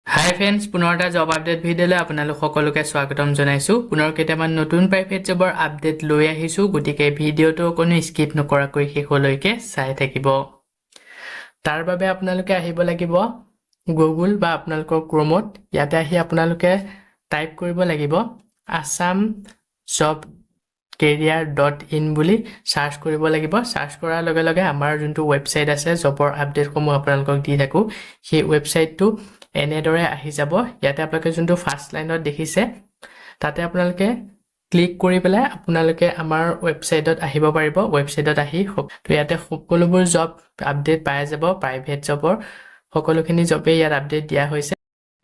হাই friends, পুনৰ এটা job update ভিডিঅ'লৈ আপোনালোক সকলোকে স্বাগতম জনাইছোঁ। পুনৰ কেইটামান নতুন প্ৰাইভেট জবৰ আপডেট লৈ আহিছোঁ, গতিকে ভিডিঅ'টো কোনো স্কিপ নকৰাকৈ শেষলৈকে চাই থাকিব। তাৰ বাবে আপোনালোকে আহিব লাগিব গুগল বা আপোনালোকৰ ক্ৰমত। ইয়াতে আহি আপোনালোকে টাইপ কৰিব লাগিব আছাম জব career.in বুলি সাৰ্চ কৰিব লাগিব। সাৰ্চ কৰাৰ লগে লগে আমাৰ যোনটো ৱেবছাইট আছে জবৰ আপডেটসমূহ আপোনালোকক দি থাকোঁ, সেই ৱেবছাইটটো এনেদৰে আহি যাব। ইয়াতে আপোনালোকে যোনটো ফাৰ্ষ্ট লাইনত দেখিছে তাতে আপোনালোকে ক্লিক কৰি পেলাই আপোনালোকে আমাৰ ৱেবছাইটত আহিব পাৰিব। ৱেবছাইটত আহি তো ইয়াতে সকলোবোৰ জব আপডেট পাই যাব। প্ৰাইভেট জবৰ সকলোখিনি জবেই ইয়াত আপডেট দিয়া হৈছে।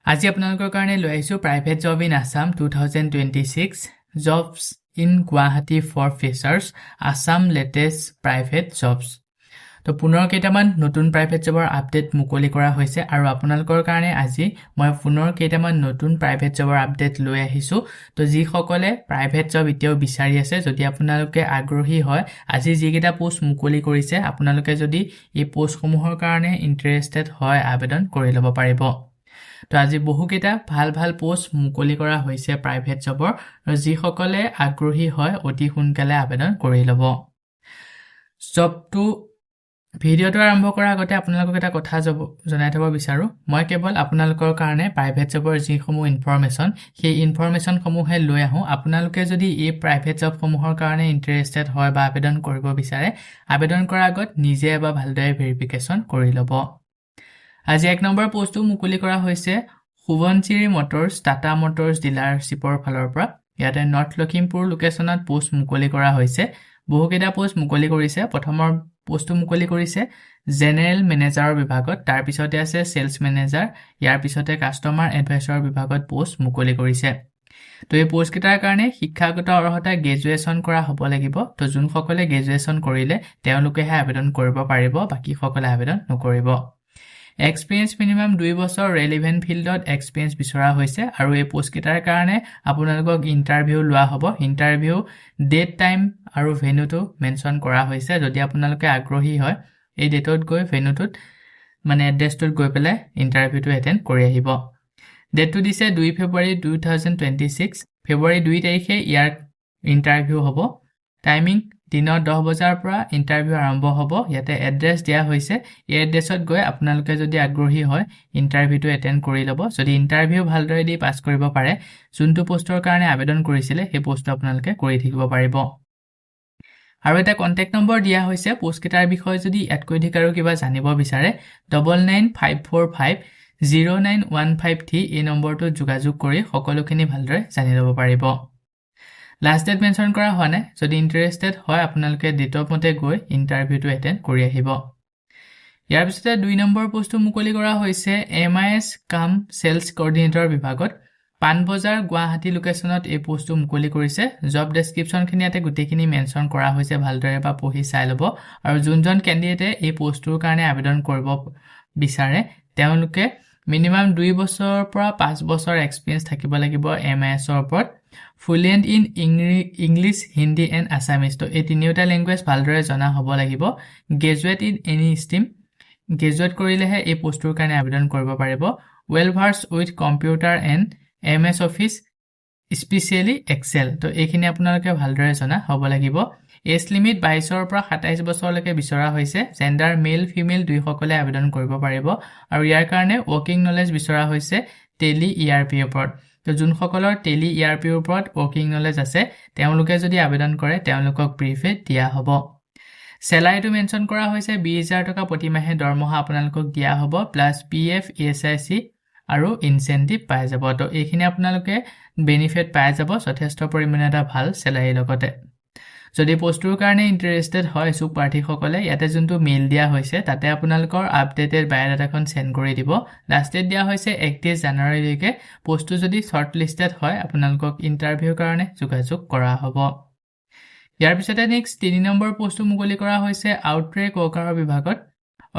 আজি আপোনালোকৰ কাৰণে লৈ আহিছোঁ private job in Assam 2026 jobs in Guwahati for freshers Assam latest private jobs. তো পুনৰ কেইটামান নতুন প্ৰাইভেট জবৰ আপডেট মুকলি কৰা হৈছে আৰু আপোনালোকৰ কাৰণে আজি মই পুনৰ কেইটামান নতুন প্ৰাইভেট জবৰ আপডেট লৈ আহিছোঁ। তো যিসকলে প্ৰাইভেট জব এতিয়াও বিচাৰি আছে, যদি আপোনালোকে আগ্ৰহী হয়, আজি যিকেইটা পোষ্ট মুকলি কৰিছে আপোনালোকে যদি এই পোষ্টসমূহৰ কাৰণে ইণ্টাৰেষ্টেড হয় আবেদন কৰি ল'ব পাৰিব। তো আজি বহুকেইটা ভাল পোষ্ট মুকলি কৰা হৈছে প্ৰাইভেট জবৰ, আৰু যিসকলে আগ্ৰহী হয় অতি সোনকালে আবেদন কৰি ল'ব। জবটো ভিডিঅ'টো আৰম্ভ কৰাৰ আগতে আপোনালোকক এটা কথা জনাই থ'ব বিচাৰোঁ। মই কেৱল আপোনালোকৰ কাৰণে প্ৰাইভেট জবৰ যিসমূহ ইনফৰমেশ্যন, সেই ইনফৰমেশ্যনসমূহে লৈ আহোঁ। আপোনালোকে যদি এই প্ৰাইভেট জবসমূহৰ কাৰণে ইণ্টাৰেষ্টেড হয় বা আবেদন কৰিব বিচাৰে, আবেদন কৰাৰ আগত নিজে এবাৰ ভালদৰে ভেৰিফিকেশ্যন কৰি ল'ব। আজি 1 নম্বৰ পোষ্টটো মুকলি কৰা হৈছে সোৱণশিৰি মটৰ্ছ টাটা মটৰ্ছ ডিলাৰশ্বিপৰ ফালৰ পৰা। ইয়াতে নৰ্থ লখিমপুৰ লোকেশ্যনত পোষ্ট মুকলি কৰা হৈছে। বহুকেইটা পোষ্ট মুকলি কৰিছে। প্ৰথমৰ পোষ্টটো মুকলি কৰিছে জেনেৰেল মেনেজাৰৰ বিভাগত, তাৰ পিছতে আছে চেলছ মেনেজাৰ, ইয়াৰ পিছতে কাষ্টমাৰ এডভাইচৰৰ বিভাগত পোষ্ট মুকলি কৰিছে। তো এই পোষ্টকেইটাৰ কাৰণে শিক্ষাগত অৰ্হতা গ্ৰেজুৱেশ্যন কৰা হ'ব লাগিব। তো যোনসকলে গ্ৰেজুৱেশ্যন কৰিলে তেওঁলোকেহে আবেদন কৰিব পাৰিব, বাকীসকলে আবেদন নকৰিব। এক্সপিৰিয়েঞ্চ মিনিমাম 2 বছৰ ৰেলিভেণ্ট ফিল্ডত এক্সপিৰিয়েঞ্চ বিচৰা হৈছে আৰু এই পোষ্টকেইটাৰ কাৰণে আপোনালোকক ইণ্টাৰভিউ লোৱা হ'ব। ইণ্টাৰভিউ ডেট টাইম আৰু ভেন্যুটো মেনশ্যন কৰা হৈছে। যদি আপোনালোকে আগ্ৰহী হয় এই ডেটত গৈ ভেন্যুটোত মানে এড্ৰেছটোত গৈ পেলাই ইণ্টাৰভিউটো এটেণ্ড কৰি আহিব। ডেটটো দিছে 2 ফেব্ৰুৱাৰী 2026। ফেব্ৰুৱাৰী 2 তাৰিখে ইয়াৰ ইণ্টাৰভিউ হ'ব। টাইমিং দিনৰ 10 বজাৰ পৰা ইণ্টাৰভিউ আৰম্ভ হ'ব। ইয়াতে এড্ৰেছ দিয়া হৈছে। এই এড্ৰেছত গৈ আপোনালোকে যদি আগ্ৰহী হয় ইণ্টাৰভিউটো এটেণ্ড কৰি ল'ব। যদি ইণ্টাৰভিউ ভালদৰে দি পাছ কৰিব পাৰে, যোনটো পোষ্টৰ কাৰণে আবেদন কৰিছিলে সেই পোষ্টটো আপোনালোকে কৰি থাকিব পাৰিব। আৰু এটা কণ্টেক্ট নম্বৰ দিয়া হৈছে পোষ্টকেইটাৰ বিষয়ে যদি ইয়াতকৈ অধিক আৰু কিবা জানিব বিচাৰে 9954509153 এই নম্বৰটোত যোগাযোগ কৰি সকলোখিনি ভালদৰে জানি ল'ব পাৰিব। লাষ্ট ডেট মেনশ্যন কৰা হোৱা নাই। যদি ইণ্টাৰেষ্টেড হয় আপোনালোকে ডেটৰ মতে গৈ ইণ্টাৰভিউটো এটেণ্ড কৰি আহিব। ইয়াৰ পিছতে 2 নম্বৰ পোষ্টটো মুকলি কৰা হৈছে MIS কাম চেলছ কৰ্ডিনেটৰ বিভাগত। পাণবজাৰ গুৱাহাটী লোকেশ্যনত এই পোষ্টটো মুকলি কৰিছে। জব ডেছক্ৰিপশ্যনখিনি ইয়াতে গোটেইখিনি মেনশ্যন কৰা হৈছে, ভালদৰে বা পঢ়ি চাই ল'ব। আৰু যোনজন কেণ্ডিডেটে এই পোষ্টটোৰ কাৰণে আবেদন কৰিব বিচাৰে তেওঁলোকে মিনিমাম 2 বছৰৰ পৰা 5 বছৰ এক্সপিৰিয়েঞ্চ থাকিব লাগিব MISৰ ওপৰত। Fluent in English, Hindi and Assamese. তো এই তিনিওটা লেংগুৱেজ ভালদৰে জনা হ'ব লাগিব। Graduate in any stream, graduate কৰিলেহে এই পোষ্টটোৰ কাৰণে আবেদন কৰিব পাৰিব। Well versed with computer and MS Office specially Excel. তো এইখিনি আপোনালোকে ভালদৰে জনা হ'ব লাগিব। এজ লিমিট 22ৰ পৰা 27 বছৰলৈকে বিচৰা হৈছে। জেণ্ডাৰ মেল ফিমেল দুয়োসকলে আবেদন কৰিব পাৰিব। আৰু ইয়াৰ কাৰণে ৱৰ্কিং নলেজ বিচৰা হৈছে টেলি ERPৰ ওপৰত। তো যোনসকলৰ টেলি ERPৰ ওপৰত ৱৰ্কিং নলেজ আছে তেওঁলোকে যদি আবেদন কৰে তেওঁলোকক প্ৰিফেড দিয়া হ'ব। চেলাৰীটো মেনশ্যন কৰা হৈছে 20,000 টকা প্ৰতিমাহে দৰমহা আপোনালোকক দিয়া হ'ব, প্লাছ PF ESIC আৰু ইনচেণ্টিভ পাই যাব। তো এইখিনি আপোনালোকে বেনিফিট পাই যাব যথেষ্ট পৰিমাণে এটা ভাল চেলাৰীৰ লগতে। যদি পোষ্টটোৰ কাৰণে ইণ্টাৰেষ্টেড হয় ইচ্ছুক প্ৰাৰ্থীসকলে ইয়াতে যোনটো মেইল দিয়া হৈছে তাতে আপোনালোকৰ আপডেটেড বায়'ডাটাখন চেণ্ড কৰি দিব। লাষ্ট ডেট দিয়া হৈছে 31 জানুৱাৰীলৈকে। পোষ্টটো যদি শ্বৰ্ট লিষ্টেড হয় আপোনালোকক ইণ্টাৰভিউৰ কাৰণে যোগাযোগ কৰা হ'ব। ইয়াৰ পিছতে নেক্সট 3 নম্বৰ পোষ্টটো মুকলি কৰা হৈছে আউটৰেক ৱৰ্কাৰৰ বিভাগত।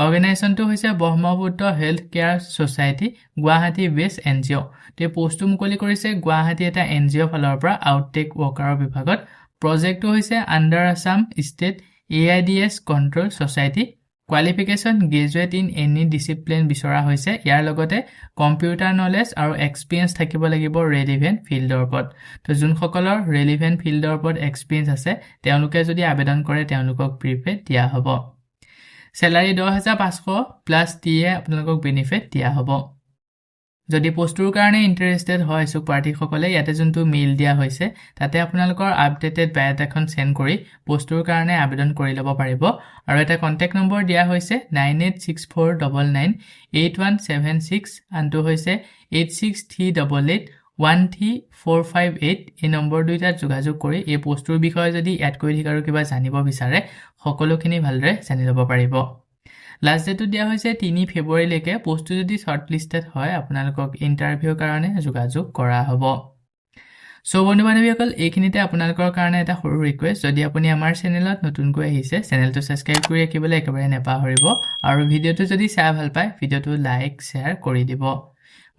অৰ্গেনাইজেশ্যনটো হৈছে Brahmaputra health care society Guwahati বেছ NGO। তো এই পোষ্টটো মুকলি কৰিছে গুৱাহাটী এটা NGO ফালৰ পৰা আউটটেক ৱৰ্কাৰৰ বিভাগত। প্ৰজেক্টটো হৈছে under Assam state AIDS control society qualification graduate in any discipline বিচৰা হৈছে ইয়াৰ লগতে কম্পিউটাৰ নলেজ আৰু এক্সপেৰিয়েন্স থাকিব লাগিব ৰেলেভেন্ট ফিল্ডৰ ওপৰত তো যোনসকলৰ ৰেলেভেন্ট ফিল্ডৰ ওপৰত এক্সপেৰিয়েন্স আছে তেওঁলোকে যদি আবেদন কৰে তেওঁলোকক প্ৰিপেড দিয়া হ'ব স্যালাৰি 10500 প্লাস টিএ আপোনালোকক বেনিফিট দিয়া হ'ব যদি পোষ্টৰ কাৰণে ইন্টাৰেস্টেড হয় সো পাৰ্টি সকলে ইয়াতে যোনটো মেইল দিয়া হৈছে তাতে আপোনালোকৰ আপডেটেড বায়োডাটাখন সেন্ড কৰি পোষ্টৰ কাৰণে আবেদন কৰি ল'ব পাৰিব আৰু এটা কন্টাক্ট নম্বৰ দিয়া হৈছে 9864998176 আনটো হৈছে 8638813458 এই নম্বৰ দুইটা যোগাযোগ কৰি এই পোষ্টৰ বিষয়ে যদি এড কৰি দিক আৰু কিবা জানিব বিচাৰে সকলোখিনি ভালদৰে জানি ল'ব পাৰিব লাষ্ট ডেট দিয়া হৈছে 3 ফেব্ৰুৱাৰী লৈকে পোষ্ট যদি শৰ্টলিস্টেড হয় আপোনালোকক ইন্টাৰভিউৰ কাৰণে যোগাযোগ কৰা হ'ব সো বন্ধু-বান্ধৱীসকল এইখিনিতে আপোনালোকৰ কাৰণে এটা সৰু ৰিকুৱেষ্ট যদি আপুনি আমাৰ চেনেলত নতুনকৈ আহিছে চেনেলটো সাবস্ক্ৰাইব কৰি ৰাখিবলৈ একেবাৰে নেপাহৰিব আৰু ভিডিওটো যদি চাই ভাল পায় ভিডিওটো লাইক শেয়াৰ কৰি দিব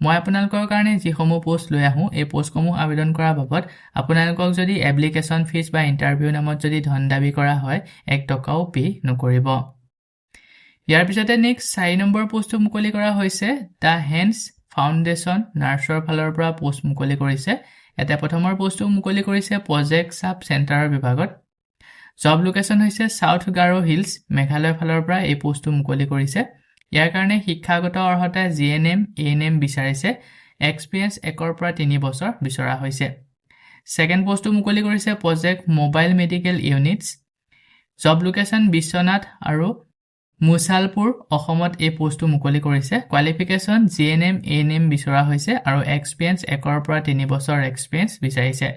মই আপোনালোকৰ কাৰণে যিসমূহ পোষ্ট লৈ আহো এই পোষ্টসমূহ আবেদন কৰাৰ বাবদ আপোনালোকক যদি এপ্লিকেশন ফিজ বা ইন্টাৰভিউ নামত যদি ধন দাবী কৰা হয় 1 টকাও পে নকৰিব ইয়াৰ পিছতে নেক্সট 4 নম্বৰ পোষ্টটো মুকলি কৰা হৈছে দা হেন্ডছ ফাউণ্ডেশ্যন নাৰ্ছৰ ফালৰ পৰা পোষ্ট মুকলি কৰিছে এটা প্ৰথমৰ পোষ্টটো মুকলি কৰিছে প্ৰজেক্ট সাব চেণ্টাৰৰ বিভাগত জব লোকেশন হৈছে সাউথ গাৰো হিলছ মেঘালয় ফালৰ পৰা এই পোষ্টটো মুকলি কৰিছে ইয়াৰ কাৰণে শিক্ষাগত অৰ্হতা জিএনএম এএনএম বিচাৰিছে এক্সপেৰিয়েন্স 1 পৰা 3 বছৰ বিচৰা হৈছে সেকেন্ড পোষ্টটো মুকলি কৰিছে project mobile medical units job location Biswanath আৰু মুছালপুৰ অসমত এই পোষ্টটো মুকলি কৰিছে কোৱালিফিকেশ্যন জিএনএম এএনএম বিচৰা হৈছে আৰু এক্সপেৰিয়েন্স 1 পৰা 3 বছৰ এক্সপেৰিয়েন্স বিচাৰিছে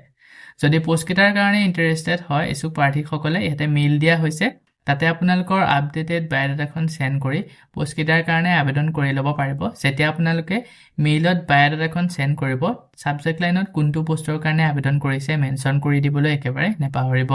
যদি পোষ্টকেটাৰ কাৰণে ইন্টাৰেস্টেড হয় এসু পাৰ্টি সকলে ইয়াতে মেইল দিয়া হৈছে তাতে আপোনালোকৰ আপডেটেড বায়োডাটাখন সেন্ড কৰি পোষ্টকেটাৰ কাৰণে আবেদন কৰি ল'ব পাৰিব যেতিয়া আপোনালোকে মেইলত বায়োডাটাখন সেন্ড কৰিব সাবজেক্ট লাইনত কোনটো পোষ্টৰ কাৰণে আবেদন কৰিছে মেনশন কৰি দিবলৈ একেবাৰে নেপাহৰিব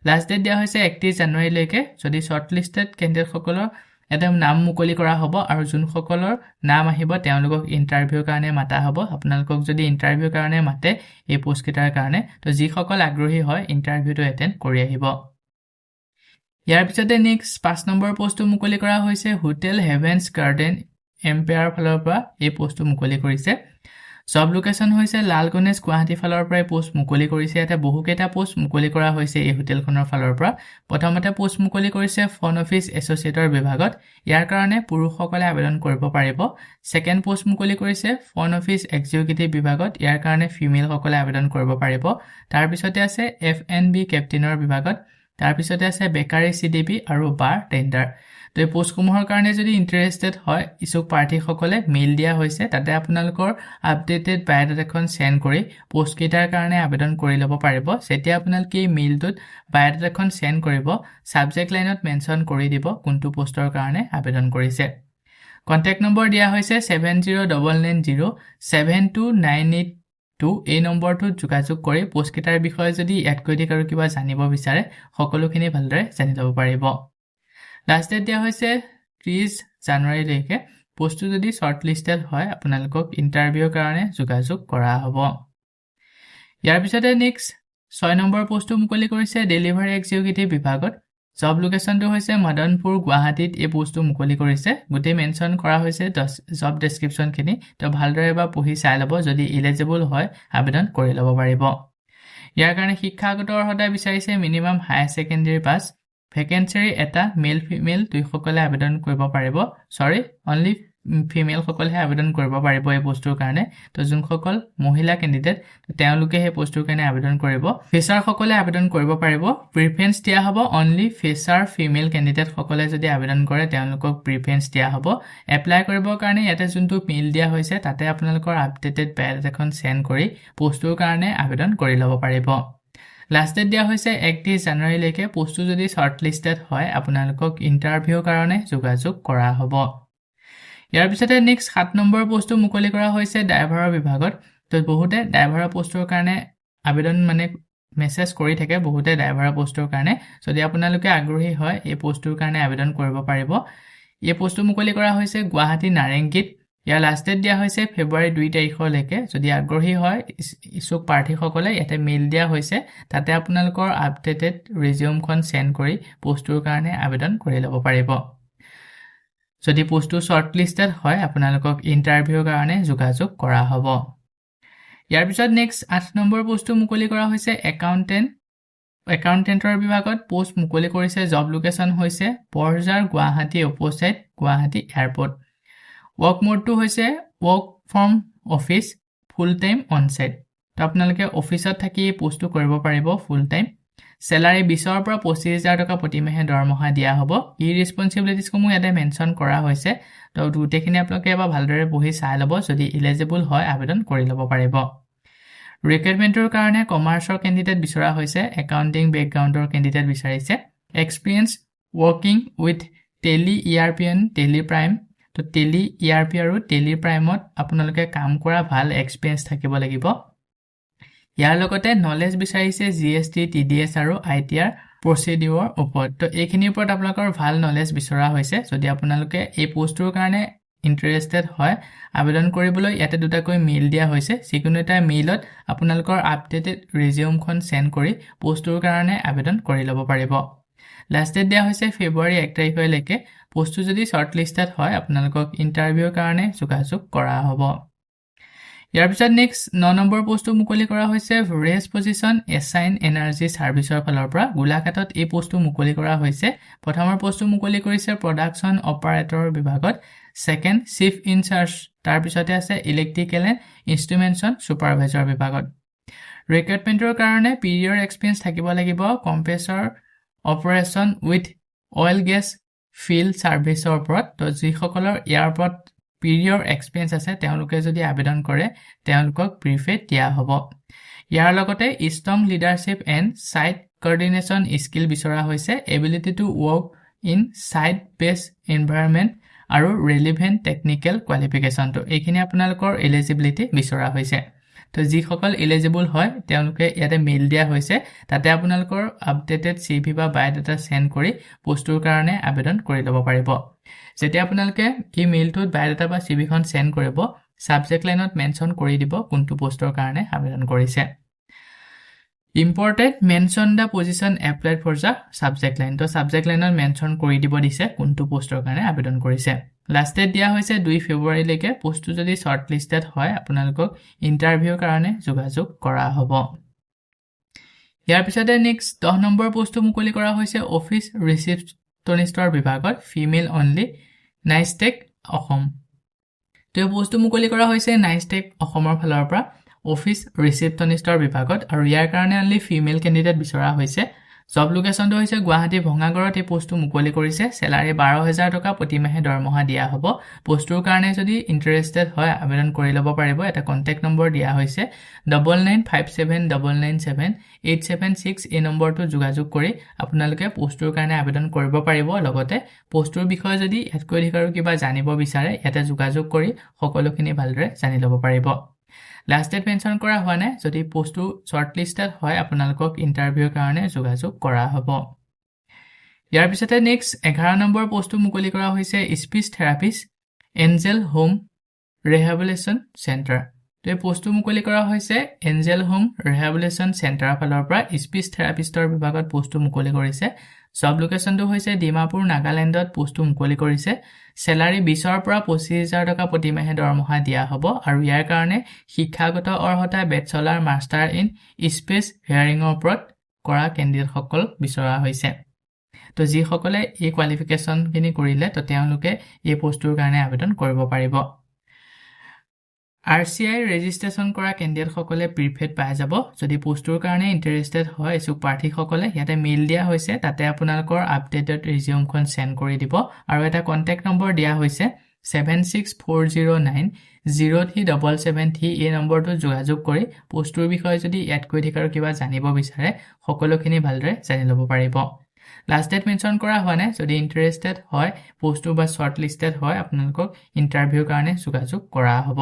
লাষ্ট ডেট দিয়া হৈছে 31 জানুৱাৰী লৈকে যদি শৰ্টলিস্টেড ক্যান্ডিডেট সকলৰ এটা নাম মুকলি কৰা হ'ব আৰু যোন সকলৰ নাম আহিব তেওঁলোকক ইন্টাৰভিউৰ কাৰণে মাতা হ'ব আপোনালোকক যদি ইন্টাৰভিউৰ কাৰণে মাতে এই পোষ্টকেটাৰ কাৰণে তো যি সকল আগ্ৰহী হয় ইন্টাৰভিউটো এটেন্ড কৰি আহিব ইয়াৰ পিছতে নেক্সট 5 নম্বৰ পোষ্টটো মুকলি কৰা হৈছে হোটেল হেভেন্স গাৰ্ডেন এম্পায়াৰ ফালৰ পৰা এই পোষ্টটো মুকলি কৰিছে জব লোকেশন হৈছে লালগণেশ গুৱাহাটী ফালৰ পৰা পোষ্ট মুকলি কৰিছে এটা বহুকেটা পোষ্ট মুকলি কৰা হৈছে এই হোটেলখনৰ ফালৰ পৰা প্ৰথমতে পোষ্ট মুকলি কৰিছে ফ্ৰণ্ট অফিচ এছ'চিয়েটৰ বিভাগত ইয়াৰ কাৰণে পুৰুষসকলে আবেদন কৰিব পাৰিব সেকেন্ড পোষ্ট মুকলি কৰিছে ফ্ৰণ্ট অফিচ এক্সিকিউটিভ বিভাগত ইয়াৰ কাৰণে ফিমেল সকলে আবেদন কৰিব পাৰিব তাৰ পিছতে আছে এফএনবি কেপ্টেইনৰ বিভাগত তাৰ পিছতে আছে বেকাৰী সিডিপি আৰু বাৰ টেন্ডাৰ তো এই পোষ্টসমূহৰ কাৰণে যদি ইন্টাৰেস্টেড হয় ইসুক পাৰ্টি সকলে মেইল দিয়া হৈছে তাতে আপোনালোকৰ আপডেটেড বায়োডাটাখন সেন্ড কৰি পোষ্টকেটাৰ কাৰণে আবেদন কৰি ল'ব পাৰিব যেতিয়া আপোনালোকে এই মেইলটোত বায়োডাটাখন সেন্ড কৰিব সাবজেক্ট লাইনত মেনশন কৰি দিব কোনটো পোষ্টৰ কাৰণে আবেদন কৰিছে কন্টাক্ট নম্বৰ দিয়া হৈছে 7099072982 এই নম্বৰটো যোগাযোগ কৰি পোষ্টকেটাৰ বিষয়ে যদি এড কৰি দিক আৰু কিবা জানিব বিচাৰে সকলোখিনি ভালদৰে জানি ল'ব পাৰিব লাষ্ট ডেট দিয়া হৈছে 30 জানুৱাৰী লৈকে পোষ্টটো যদি শৰ্টলিস্টেড হয় আপোনালোকক ইন্টাৰভিউৰ কাৰণে যোগাযোগ কৰা হ'ব ইয়াৰ পিছতে নেক্সট 6 নম্বৰ পোষ্টটো মুকলি কৰিছে ডেলিভাৰী এক্সিকিউটিভ বিভাগত জব লোকেশনটো হৈছে মদনপুৰ গুৱাহাটীত এই পোষ্টটো মুকলি কৰিছে গুটে মেনশন কৰা হৈছে জব ডেসক্ৰিপচন খিনি তো ভালদৰে বা পঢ়ি চাই ল'ব যদি এলিজিবল হয় আবেদন কৰি ল'ব পাৰিব ইয়াৰ কাৰণে শিক্ষাগত অৰ্হতা বিচাৰিছে মিনিমাম হায়াৰ সেকেন্ডাৰী পাছ ভেকেন্সি এটা মেল ফিমেল দুই সকলে আবেদন কৰিব পাৰিব সৰি অনলি ফিমেল সকলে আবেদন কৰিব পাৰিব এই পোষ্টৰ কাৰণে তো যোন সকল মহিলা ক্যান্ডিডেট তেওঁলোকে এই পোষ্টৰ কাৰণে আবেদন কৰিব ফেচাৰ সকলে আবেদন কৰিব পাৰিব প্ৰিফাৰেন্স দিয়া হ'ব অনলি ফেচাৰ ফিমেল ক্যান্ডিডেট সকলে যদি আবেদন কৰে তেওঁলোকক প্ৰিফাৰেন্স দিয়া হ'ব এপ্লাই কৰিবৰ কাৰণে ইয়াতে যোনটো মেইল দিয়া হৈছে তাতে আপোনালোকৰ আপডেটেড বায়োডাটাখন সেন্ড কৰি পোষ্টৰ কাৰণে আবেদন কৰি ল'ব পাৰিব লাষ্ট ডেট দিয়া হৈছে 31 জানুৱাৰী লৈকে পোষ্টটো যদি শৰ্টলিস্টেড হয় আপোনালোকক ইন্টাৰভিউৰ কাৰণে যোগাযোগ কৰা হ'ব ইয়াৰ পিছতে নেক্সট 7 নম্বৰ পোষ্টটো মুকলি কৰা হৈছে ড্ৰাইভাৰৰ বিভাগত তো বহুতে ড্ৰাইভাৰৰ পোষ্টৰ কাৰণে আবেদন মানে মেছেজ কৰি থাকে বহুতে ড্ৰাইভাৰৰ পোষ্টৰ কাৰণে যদি আপোনালোকে আগ্ৰহী হয় এই পোষ্টৰ কাৰণে আবেদন কৰিব পাৰিব এই পোষ্টটো মুকলি কৰা হৈছে গুৱাহাটী নাৰেংগীত ইয়াৰ লাষ্ট ডেট দিয়া হৈছে ফেব্ৰুৱাৰী 2 তাৰিখলৈকে যদি আগ্ৰহী হয় ইছুক প্ৰাৰ্থীসকলে ইয়াতে মেইল দিয়া হৈছে তাতে আপোনালোকৰ আপডেটেড ৰিজিউমখন সেন্ড কৰি পোষ্টটোৰ কাৰণে আবেদন কৰি ল'ব পাৰিব যদি পোষ্টটো শৰ্টলিষ্টেড হয় আপোনালোকক ইন্টাৰভিউৰ কাৰণে যোগাযোগ কৰা হ'ব ইয়াৰ পিছত নেক্সট 8 নম্বৰ পোষ্টটো মুকলি কৰা হৈছে একাউন্টেন্টৰ বিভাগত পোষ্ট মুকলি কৰিছে জব লোকেশন হৈছে Borjhar Guwahati opposite Guwahati airport work মোডটো হৈছে work from office full time on site তো আপোনালোকে অফিচত থাকি পোষ্টটো কৰিব পাৰিব ফুল টাইম স্যালাৰি 20 পৰা 25000 টকা প্ৰতি মাহে দৰমহা দিয়া হ'ব ই ৰেসপন্সিবিলিটিজ সমূহ ইয়াতে মেনশন কৰা হৈছে তো দুটেখিনি আপোনালোকে এবাৰ ভালদৰে বহি চাই ল'ব যদি এলিজিবল হয় আবেদন কৰি ল'ব পাৰিব ৰিক্ৰুইটমেন্টৰ কাৰণে কমাৰ্চৰ ক্যান্ডিডেট বিচৰা হৈছে একাউন্টিং বেকগ্ৰাউণ্ডৰ ক্যান্ডিডেট বিচাৰিছে experience working with Tally ERP and Tally Prime তো টেলি ইআৰপি আৰু টেলি প্ৰাইমত আপোনালোকে কাম কৰা ভাল এক্সপেৰিয়েন্স থাকিব লাগিব ইয়াৰ লগতে নলেজ বিচাৰিছে জিএসটি টিডিএস আৰু আইটিআৰ প্ৰচিডিউৰ ওপৰত তো এইখিনিৰ ওপৰত আপোনালোকৰ ভাল নলেজ বিচৰা হৈছে যদি আপোনালোকে এই পোষ্টটোৰ কাৰণে ইন্টাৰেষ্টেড হয় আবেদন কৰিবলৈ ইয়াতে দুটাকৈ মেইল দিয়া হৈছে যিকোনো এটা মেইলত আপোনালোকৰ আপডেটেড ৰিজিউমখন সেন্ড কৰি পোষ্টটোৰ কাৰণে আবেদন কৰি ল'ব পাৰিব লাষ্ট ডেট দিয়া হৈছে ফেব্ৰুৱাৰী 1 তাৰিখলৈকে পোষ্টটো যদি শৰ্টলিষ্টেড হয় আপোনালোকক ইন্টাৰভিউৰ কাৰণে যোগাযোগ কৰা হ'ব ইয়াৰ পিছত নেক্সট 9 নম্বৰ পোষ্টটো মুকলি কৰা হৈছে ৰেস পজিশন এছাইন এনাৰ্জি সাৰ্ভিসৰ ফালৰ পৰা গোলাঘাটত এই পোষ্টটো মুকলি কৰা হৈছে প্ৰথমৰ পোষ্টটো মুকলি কৰিছে প্ৰডাকচন অপাৰেটৰ বিভাগত সেকেন্ড চিফ ইনচাৰ্জ তাৰ পিছতে আছে ইলেক্ট্ৰিকেল এণ্ড ইনষ্ট্ৰুমেন্টন সুপাৰভাইজাৰ বিভাগত ৰিক্ৰুইটমেন্টৰ কাৰণে পিৰিয়ড এক্সপেৰিয়েন্স থাকিব লাগিব compressor operation with oil gas field সাৰ্ভিসৰ ওপৰত তো যিসকলৰ ইয়াৰ ওপৰত পিৰিয়ড এক্সপেৰিয়েন্স আছে তেওঁলোকে যদি আবেদন কৰে তেওঁলোকক প্ৰিফেট দিয়া হ'ব ইয়াৰ লগতে strong leadership and site coordination skill বিচৰা হৈছে ability to work in site base environment আৰু ৰেলেভেন্ট টেকনিক্যাল কোৱালিফিকেশন তো এইখিনি আপোনালোকৰ এলিজিবিলিটি বিচৰা হৈছে তো যিসকল এলিজিবল হয় তেওঁলোকে ইয়াতে মেইল দিয়া হৈছে তাতে আপোনালোকৰ আপডেটেড সিভি বা বায়োডাটা সেন্ড কৰি পোষ্টটোৰ কাৰণে আবেদন কৰি ল'ব পাৰিব যেতিয়া আপোনালোকে এই মেইলটোত বায়োডাটা বা সিভিখন সেন্ড কৰিব সাবজেক্ট লাইনত মেনশন কৰি দিব কোনটো পোষ্টৰ কাৰণে আবেদন কৰিছে important mention the position applied for the subject line তো সাবজেক্ট লাইনত মেনশন কৰি দিব দিছে কোনটো পোষ্টৰ কাৰণে আবেদন কৰিছে লাষ্ট ডেট দিয়া হৈছে 2 ফেব্ৰুৱাৰীলৈকে পোষ্টটো যদি শৰ্টলিষ্টেড হয় আপোনালোকক ইন্টাৰভিউৰ কাৰণে যোগাযোগ কৰা হ'ব ইয়াৰ পিছতে নেক্সট 10 নম্বৰ পোষ্টটো মুকলি কৰা হৈছে অফিচ ৰিসেপচনিষ্টৰ বিভাগত ফিমেল অনলি নাইষ্টেক অসম তো পোষ্টটো মুকলি কৰা হৈছে নাইষ্টেক অসমৰ ফালৰ পৰা অফিচ ৰিসেপচনিষ্টৰ বিভাগত আৰু ইয়াৰ কাৰণে অনলি ফিমেল ক্যান্ডিডেট বিচৰা হৈছে জব লোকেশনটো হৈছে গুৱাহাটী ভঙাগড়ত এই পোষ্টটো মুকলি কৰিছে স্যালাৰি 12000 টকা প্ৰতি মাহে দৰমহা দিয়া হ'ব পোষ্টটোৰ কাৰণে যদি ইন্টাৰেষ্টেড হয় আবেদন কৰি ল'ব পাৰিব এটা কন্টাক্ট নম্বৰ দিয়া হৈছে 9957997876 এই নম্বৰটো যোগাযোগ কৰি আপোনালোকে পোষ্টটোৰ কাৰণে আবেদন কৰিব পাৰিব লগতে পোষ্টটোৰ বিষয়ে যদি ইয়াতকৈ অধিক আৰু কিবা জানিব বিচাৰে ইয়াতে যোগাযোগ কৰি সকলোখিনি ভালদৰে জানি ল'ব পাৰিব লাষ্ট ডেট মেনশন কৰা হোৱা নাই যদি পোষ্টটো শৰ্টলিষ্টেড হয় আপোনালোকক ইন্টাৰভিউৰ কাৰণে যোগাযোগ কৰা হ'ব ইয়াৰ পিছতে নেক্সট 11 নম্বৰ পোষ্টটো মুকলি কৰা হৈছে speech therapist Angel home rehabilitation centre তো এই পোষ্টটো মুকলি কৰা হৈছে এঞ্জেল হোম ৰিহেবিলিটেশ্যন চেণ্টাৰৰ ফালৰ পৰা স্পীচ থেৰাপিষ্টৰ বিভাগত পোষ্টটো মুকলি কৰিছে জব লোকেশনটো হৈছে ডিমাপুৰ নাগালেণ্ডত পোষ্টটো মুকলি কৰিছে স্যালাৰি 20 পৰা 25000 টকা প্ৰতি মাহে দৰমহা দিয়া হ'ব আৰু ইয়াৰ কাৰণে শিক্ষাগত অৰ্হতা বেচেলাৰ মাষ্টাৰ ইন স্পেচ হিয়াৰিংৰ ওপৰত কৰা ক্যান্ডিডেটসকল বিচৰা হৈছে তো যিসকলে এই কোৱালিফিকেশন খিনি কৰিলে তো তেওঁলোকে এই পোষ্টটোৰ কাৰণে আবেদন কৰিব পাৰিব RCI ৰেজিষ্ট্ৰেচন কৰা ক্যান্ডিডেট সকলে প্ৰিফেট পাই যাব যদি পোষ্টটোৰ কাৰণে ইন্টাৰেষ্টেড হয় ইছুক প্ৰাৰ্থী সকলে ইয়াতে মেইল দিয়া হৈছে তাতে আপোনালোকৰ আপডেটেড ৰিজিউমখন সেন্ড কৰি দিব আৰু এটা কন্টাক্ট নম্বৰ দিয়া হৈছে 7640903773 এই নম্বৰটো যোগাযোগ কৰি পোষ্টটোৰ বিষয়ে যদি ইয়াতকৈ অধিক আৰু কিবা জানিব বিচাৰে সকলোখিনি ভালদৰে জানি ল'ব পাৰিব লাষ্ট ডেট মেনশন কৰা হোৱা নাই যদি ইন্টাৰেষ্টেড হয় পোষ্টটো বা শৰ্টলিষ্টেড হয় আপোনালোকক ইন্টাৰভিউৰ কাৰণে যোগাযোগ কৰা হ'ব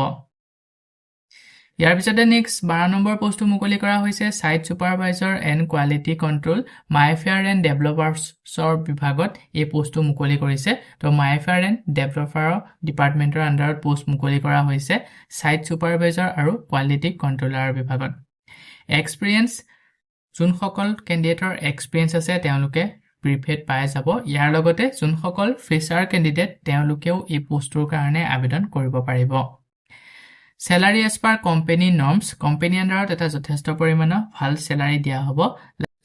ইয়াৰ পিছতে নেক্সট 12 নম্বৰ পোষ্টটো মুকলি কৰা হৈছে site supervisor and quality control Mayfair and ডেভেলপাৰ্ছৰ বিভাগত এই পোষ্টটো মুকলি কৰিছে তো মাইফেয়াৰ এণ্ড ডেভেলপাৰ ডিপাৰ্টমেণ্টৰ আণ্ডাৰত পোষ্ট মুকলি কৰা হৈছে সাইট সুপাৰভাইজাৰ আৰু কোৱালিটি কন্ট্ৰোলাৰ বিভাগত এক্সপেৰিয়েন্স যোনসকল কেণ্ডিডেটৰ এক্সপেৰিয়েন্স আছে তেওঁলোকে প্ৰিফেড পাই যাব ইয়াৰ লগতে যোনসকল ফ্ৰেছাৰ কেণ্ডিডেট তেওঁলোকেও এই পোষ্টৰ কাৰণে আবেদন কৰিব পাৰিব Salary as per company norms, company আণ্ডাৰত এটা যথেষ্ট পৰিমাণৰ ভাল salary দিয়া হ'ব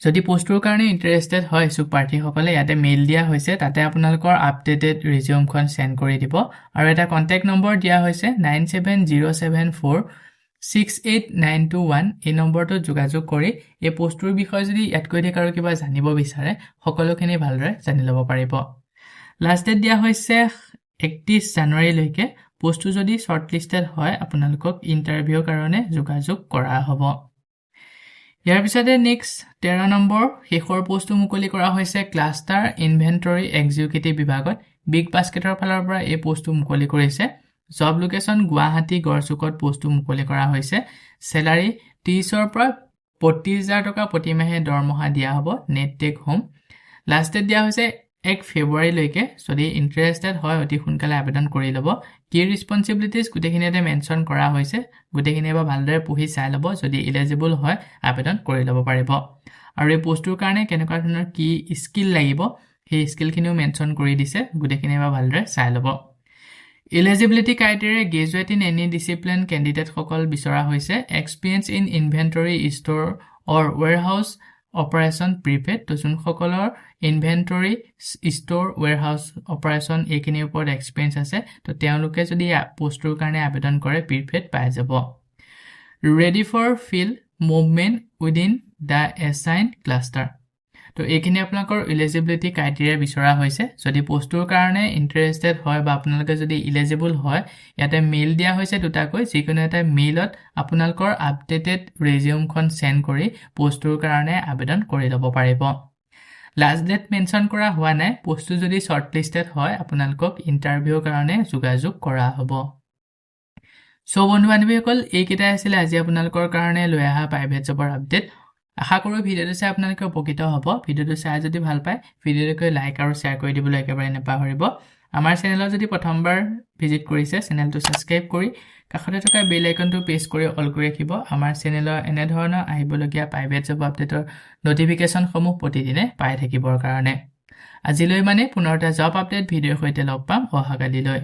যদি পোষ্টৰ কাৰণে ইন্টাৰেষ্টেড হয় সু প্ৰাৰ্থীসকলে ইয়াতে মেইল দিয়া হৈছে তাতে আপোনালোকৰ আপডেটেড ৰিজিউমখন সেন্ড কৰি দিব আৰু এটা কন্টাক্ট নম্বৰ দিয়া হৈছে 9707468921 এই নম্বৰটো যোগাযোগ কৰি এই পোষ্টৰ বিষয়ে যদি ইয়াতকৈ আৰু কিবা জানিব বিচাৰে সকলোখিনি ভালদৰে জানি ল'ব পাৰিব লাষ্ট ডেট দিয়া হৈছে 31 জানুৱাৰী লৈকে পোষ্টটো যদি শৰ্টলিস্টেড হয় আপোনালোকক ইন্টাৰভিউৰ কাৰণে যোগাযোগ কৰা হ'ব ইয়াৰ পিছতে নেক্সট 13 নম্বৰ শেষৰ পোষ্টটো মুকলি কৰা হৈছে ক্লাষ্টাৰ ইনভেন্টৰী এক্সিকিউটিভ বিভাগত বিগ বাস্কেটৰ ফালৰ পৰা এই পোষ্টটো মুকলি কৰিছে জব লোকেশন গুৱাহাটী গড়চুকত পোষ্টটো মুকলি কৰা হৈছে স্যালাৰি 30ৰ পৰা 35000 টকা প্ৰতি মাহে দৰমহা দিয়া হ'ব net take home last date দিয়া হৈছে 1 ফেব্ৰুৱাৰী লৈকে যদি ইন্টাৰেষ্টেড হয় অতি সোনকালে আবেদন কৰি ল'ব কি ৰেসপন্সিবিলিটিজ গুটেখিনিতে মেনশন কৰা হৈছে গুটেখিনি বা ভালদৰে পঢ়ি চাই ল'ব যদি এলিজিবল হয় আবেদন কৰি ল'ব পাৰিব আৰু এই পোষ্টৰ কাৰণে কেনেকুৱা ধৰণৰ কি স্কিল লাগিব সেই স্কিলখিনিও মেনশন কৰি দিছে গুটেখিনি বা ভালদৰে চাই ল'ব eligibility criteria graduate in any discipline candidate সকল বিচৰা হৈছে experience in inventory store or warehouse operation preferred তো যোনসকলৰ ইনভেন্টৰী ষ্টৰ ওয়্যাৰহাউস অপাৰেশন এইখিনিৰ ওপৰত এক্সপেৰিয়েন্স আছে তো তেওঁলোকে যদি পোষ্টৰ কাৰণে আবেদন কৰে প্ৰিপেড পাই যাব ready for field movement within the assigned cluster তো এইখিনি আপোনালোকৰ এলিজিবিলিটি ক্ৰাইটেৰিয়া বিচৰা হৈছে যদি পোষ্টৰ কাৰণে ইন্টাৰেষ্টেড হয় বা আপোনালোকে যদি এলিজিবল হয় ইয়াতে মেইল দিয়া হৈছে দুটাকৈ যিকোনো এটা মেইলত আপোনালোকৰ আপডেটেড ৰিজিউমখন সেন্ড কৰি পোষ্টৰ কাৰণে আবেদন কৰি ল'ব পাৰিব লাষ্ট ডেট মেনশন কৰা হোৱা নাই পোষ্টটো যদি শৰ্টলিস্টেড হয় আপোনালোকক ইন্টাৰভিউৰ কাৰণে যোগাযোগ কৰা হ'ব সো বন্ধু বান্ধৱীসকল এইকেইটা আছিল আজি আপোনালোকৰ কাৰণে লৈ অহা প্ৰাইভেট জবৰ আপডেট আশা কৰো ভিডিওটো চাই আপোনালোকে উপকৃত হ'ব ভিডিওটো চাই যদি ভাল পায় ভিডিওটো লাইক আৰু শেয়াৰ কৰি দিবলৈ একেবাৰে নাপাহৰিব আমাৰ চেনেলত যদি প্ৰথমবাৰ ভিজিট কৰিছে চেনেলটো সাবস্ক্ৰাইব কৰি কাষতে থকা বেল আইকনটো প্ৰেছ কৰি অল কৰি ৰাখিব আমাৰ চেনেলৰ এনে ধৰণৰ আহিবলগীয়া প্ৰাইভেট জব আপডেটৰ নটিফিকেশন সমূহ প্ৰতিদিনে পাই থাকিবৰ কাৰণে আজিলৈ মানে পুনৰ এটা জব আপডেট ভিডিওৰ সৈতে লগ পাম অহাকালিলৈ